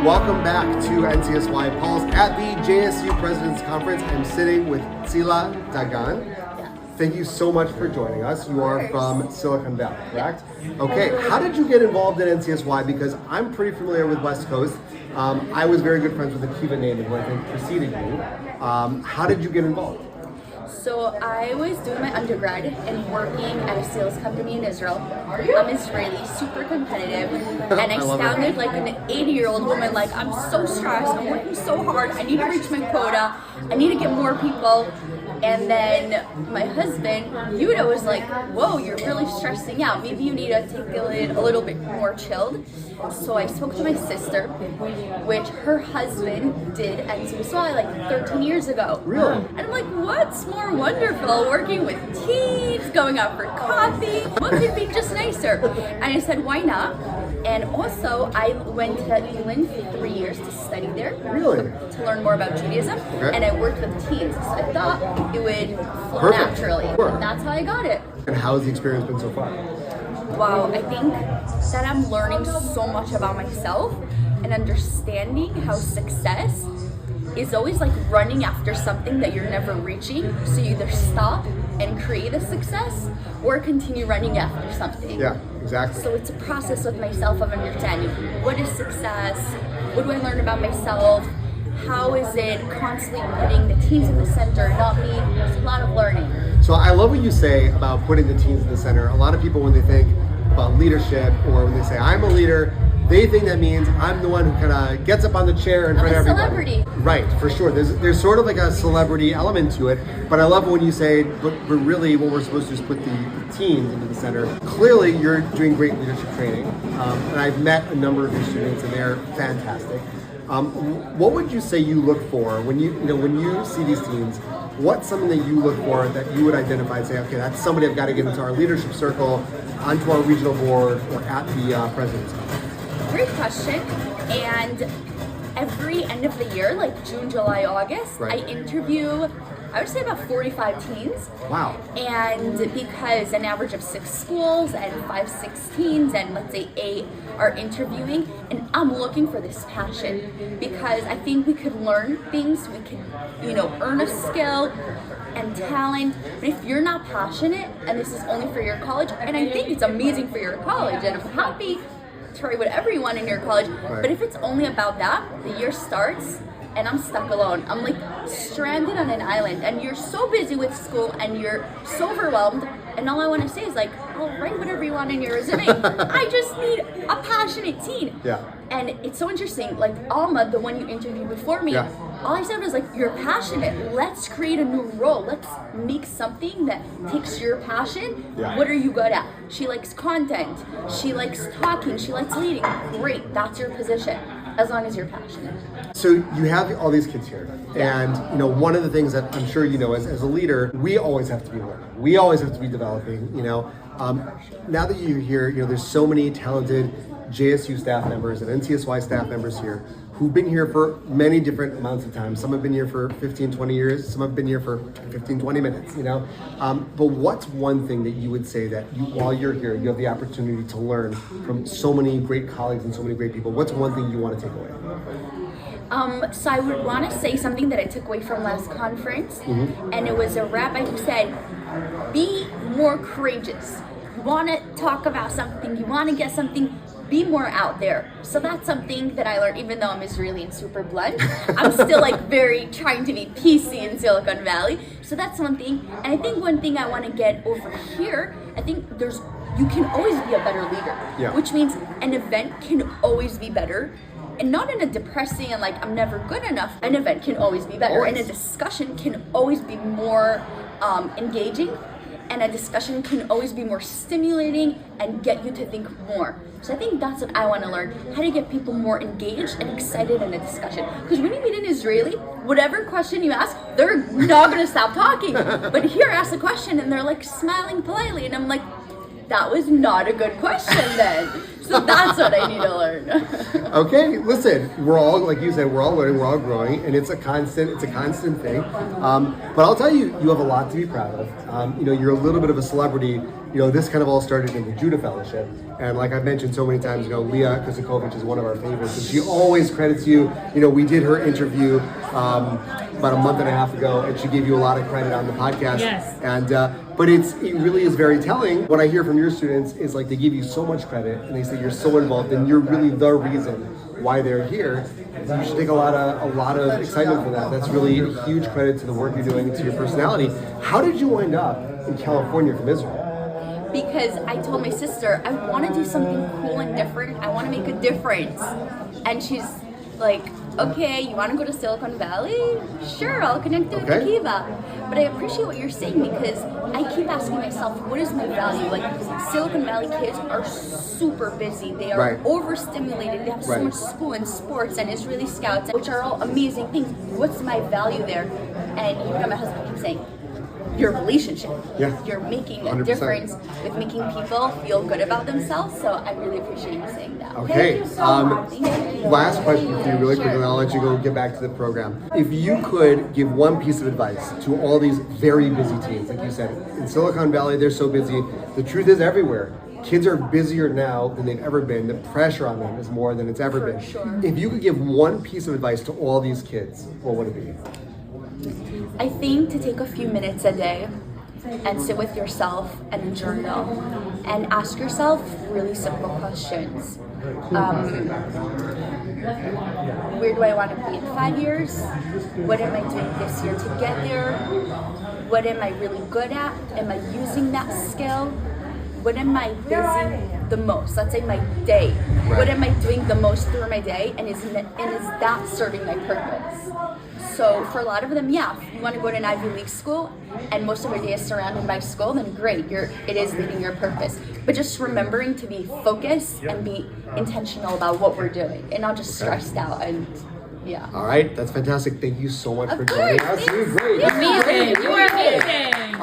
welcome back to NCSY Pulse at the JSU President's Conference. I'm sitting with Tzila, Dagan. Thank you so much for joining us. You are from Silicon Valley, correct? Okay, how did you get involved in NCSY? Because I'm pretty familiar with West Coast. I was very good friends with Akiva Naaman, who I think preceded you. How did you get involved? So I was doing my undergrad and working at a sales company in Israel. I'm Israeli, super competitive, and I sounded like an 80-year-old woman, like I'm so stressed, I'm working so hard, I need to reach my quota, I need to get more people. And then my husband, Yuda, was like, whoa, you're really stressing out. Maybe you need to take it a little bit more chilled. So I spoke to my sister, which her husband did at NCSY like 13 years ago. Really? And I'm like, what's more wonderful? Working with teens, going out for coffee. What could be just nicer? And I said, why not? And also, I went to England for 3 years to study there. Really? To learn more about Judaism. Okay. And I worked with teens. So I thought it would flow Perfect. naturally. Sure. And that's how I got it. And how's the experience been so far? Wow, I think that I'm learning so much about myself and understanding how success is always like running after something that you're never reaching. So you either stop and create a success or continue running after something. Yeah, exactly. So it's a process with myself of understanding what is success, what do I learn about myself, how is it constantly putting the teams in the center, not me. It's a lot of learning. So I love what you say about putting the teams in the center. A lot of people, when they think about leadership or when they say I'm a leader, they think that means I'm the one who kind of gets up on the chair in front of everybody. Celebrity. Right, for sure. There's sort of like a celebrity element to it, but I love when you say, but really what we're supposed to do is put the teams into the center. Clearly, you're doing great leadership training, and I've met a number of your students, and they're fantastic. What would you say you look for when you see these teams? What's something that you look for that you would identify and say, okay, that's somebody I've got to get into our leadership circle, onto our regional board, or at the President's Conference? Great question. And every end of the year, like June, July, August, Right. I interview, I would say about 45 teams. Wow. And because an average of 6 schools and 5-6 teams and let's say 8 are interviewing, and I'm looking for this passion because I think we could learn things, we could, earn a skill and talent. But if you're not passionate and this is only for your college, and I think it's amazing for your college and I'm happy to write whatever you want in your college, Right. but if it's only about that, the year starts and I'm stuck alone. I'm like stranded on an island and you're so busy with school and you're so overwhelmed, and all I want to say is like, oh, write whatever you want in your resume. I just need a passionate teen. Yeah. And it's so interesting, like Alma, the one you interviewed before me, Yeah. all I said was like, you're passionate, let's create a new role, let's make something that takes your passion. Yeah. What are you good at? She likes content, she likes talking, she likes leading. Great, that's your position, as long as you're passionate. So you have all these kids here, and one of the things that I'm sure you know as a leader, we always have to be learning. We always have to be developing. Now that you're here, there's so many talented JSU staff members and NCSY staff members here who've been here for many different amounts of time. Some have been here for 15, 20 years. Some have been here for 15, 20 minutes, But what's one thing that you would say that while you're here, you have the opportunity to learn from so many great colleagues and so many great people? What's one thing you want to take away? So I would want to say something that I took away from last conference, and it was a rabbi who said, be more courageous. You want to talk about something, you want to get something, be more out there. So that's something that I learned, even though I'm Israeli and super blunt. I'm still like very trying to be PC in Silicon Valley. So that's one thing. And I think one thing I want to get over here, I think you can always be a better leader, Yeah. which means an event can always be better. And not in a depressing and like I'm never good enough. An event can always be better. Always. And a discussion can always be more engaging. And a discussion can always be more stimulating and get you to think more. So I think that's what I want to learn, how to get people more engaged and excited in a discussion. Because when you meet an Israeli, whatever question you ask, they're not going to stop talking. But here, ask a question and they're like smiling politely. And I'm like, that was not a good question then. So that's what I need to learn. Okay, listen, we're all, like you said, we're all learning, we're all growing, and it's a constant thing. But I'll tell you, you have a lot to be proud of. You're a little bit of a celebrity this kind of all started in the Judah Fellowship. And like I've mentioned so many times, Leah Kozakovich is one of our favorites, and she always credits you. We did her interview about a month and a half ago, and she gave you a lot of credit on the podcast. Yes. And but it really is very telling. What I hear from your students is like they give you so much credit, and they say you're so involved, and you're really the reason why they're here. You should take a lot of excitement for that. That's really a huge credit to the work you're doing, to your personality. How did you wind up in California from Israel? Because I told my sister, I want to do something cool and different. I want to make a difference. And she's like, okay, you want to go to Silicon Valley? Sure, I'll connect you with Akiva. But I appreciate what you're saying, because I keep asking myself, what is my value? Like, Silicon Valley kids are super busy. They are overstimulated. They have so much school and sports and Israeli Scouts, which are all amazing things. What's my value there? And my husband keeps saying, your relationship. Yeah. You're making a 100%. difference with making people feel good about themselves. So I really appreciate you saying that. Okay. Thank you so much. Thank you. Last question for you, really quickly, and I'll let you go get back to the program. If you could give one piece of advice to all these very busy teens, like you said, in Silicon Valley, they're so busy. The truth is everywhere. Kids are busier now than they've ever been. The pressure on them is more than it's ever been. Sure. If you could give one piece of advice to all these kids, what would it be? I think to take a few minutes a day and sit with yourself and journal and ask yourself really simple questions. Where do I want to be in 5 years? What am I doing this year to get there? What am I really good at? Am I using that skill? What am I busy the most? Let's say my day. Right. What am I doing the most through my day? And is that serving my purpose? So for a lot of them, yeah, if you want to go to an Ivy League school and most of your day is surrounded by school, then great, it is leading your purpose. But just remembering to be focused and be intentional about what we're doing and not just stressed out and yeah. All right, that's fantastic. Thank you so much for Of joining course, us. You're great. Amazing. You are amazing.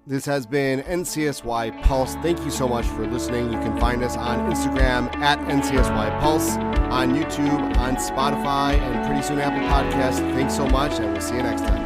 This has been NCSY Pulse. Thank you so much for listening. You can find us on Instagram at NCSY Pulse, on YouTube, on Spotify, and pretty soon Apple Podcasts. Thanks so much, and we'll see you next time.